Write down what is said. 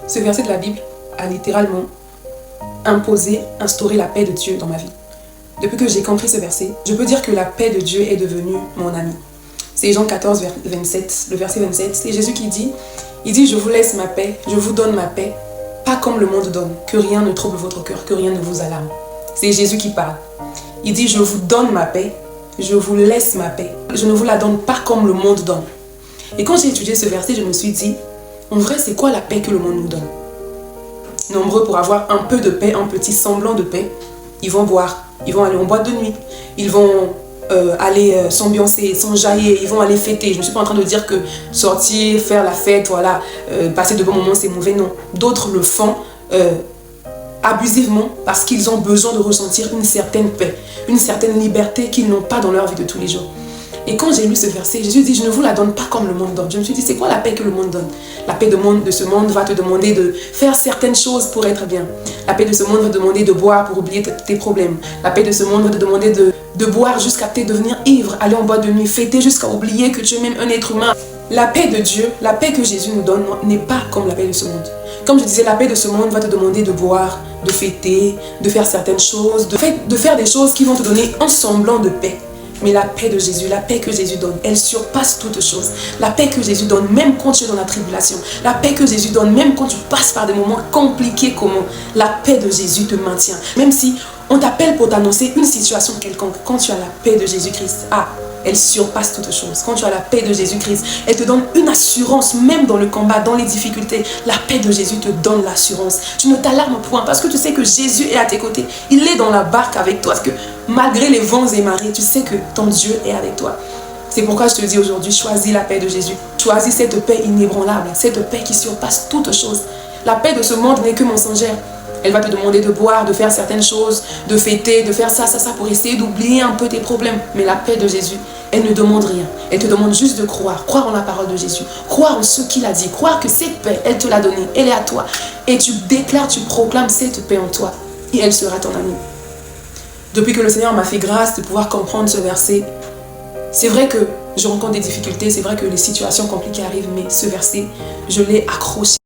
Ce verset de la Bible a littéralement instauré la paix de Dieu dans ma vie. Depuis que j'ai compris ce verset, je peux dire que la paix de Dieu est devenue mon ami. C'est Jean 14, 27, le verset 27. C'est Jésus qui dit, il dit, je vous laisse ma paix, je vous donne ma paix, pas comme le monde donne, que rien ne trouble votre cœur, que rien ne vous alarme. C'est Jésus qui parle. Il dit, je vous donne ma paix, je vous laisse ma paix. Je ne vous la donne pas comme le monde donne. Et quand j'ai étudié ce verset, je me suis dit, en vrai, c'est quoi la paix que le monde nous donne? Nombreux pour avoir un peu de paix, un petit semblant de paix, ils vont boire, ils vont aller en boîte de nuit, ils vont aller s'ambiancer, s'enjailler, ils vont aller fêter. Je ne suis pas en train de dire que sortir, faire la fête, voilà, passer de bons moments, c'est mauvais, non. D'autres le font abusivement parce qu'ils ont besoin de ressentir une certaine paix, une certaine liberté qu'ils n'ont pas dans leur vie de tous les jours. Et quand j'ai lu ce verset, Jésus dit, je ne vous la donne pas comme le monde donne. Je me suis dit, c'est quoi la paix que le monde donne? La paix de ce monde va te demander de faire certaines choses pour être bien. La paix de ce monde va te demander de boire pour oublier tes problèmes. La paix de ce monde va te demander de boire jusqu'à peut-être devenir ivre, aller en boîte de nuit, fêter jusqu'à oublier que tu es même un être humain. La paix de Dieu, la paix que Jésus nous donne n'est pas comme la paix de ce monde. Comme je disais, la paix de ce monde va te demander de boire, de fêter, de faire certaines choses, de faire des choses qui vont te donner un semblant de paix. Mais la paix de Jésus, la paix que Jésus donne, elle surpasse toutes choses. La paix que Jésus donne, même quand tu es dans la tribulation. La paix que Jésus donne, même quand tu passes par des moments compliqués comment. La paix de Jésus te maintient. Même si on t'appelle pour t'annoncer une situation quelconque, quand tu as la paix de Jésus-Christ, elle surpasse toutes choses. Quand tu as la paix de Jésus-Christ, elle te donne une assurance, même dans le combat, dans les difficultés. La paix de Jésus te donne l'assurance. Tu ne t'alarmes point parce que tu sais que Jésus est à tes côtés. Il est dans la barque avec toi. Parce que malgré les vents et marées, tu sais que ton Dieu est avec toi. C'est pourquoi je te dis aujourd'hui, choisis la paix de Jésus. Choisis cette paix inébranlable, cette paix qui surpasse toutes choses. La paix de ce monde n'est que mensongère. Elle va te demander de boire, de faire certaines choses, de fêter, de faire ça pour essayer d'oublier un peu tes problèmes. Mais la paix de Jésus, elle ne demande rien. Elle te demande juste de croire. Croire en la parole de Jésus. Croire en ce qu'il a dit. Croire que cette paix, elle te l'a donnée. Elle est à toi. Et tu déclares, tu proclames cette paix en toi. Et elle sera ton amie. Depuis que le Seigneur m'a fait grâce de pouvoir comprendre ce verset, c'est vrai que je rencontre des difficultés. C'est vrai que les situations compliquées arrivent. Mais ce verset, je l'ai accroché.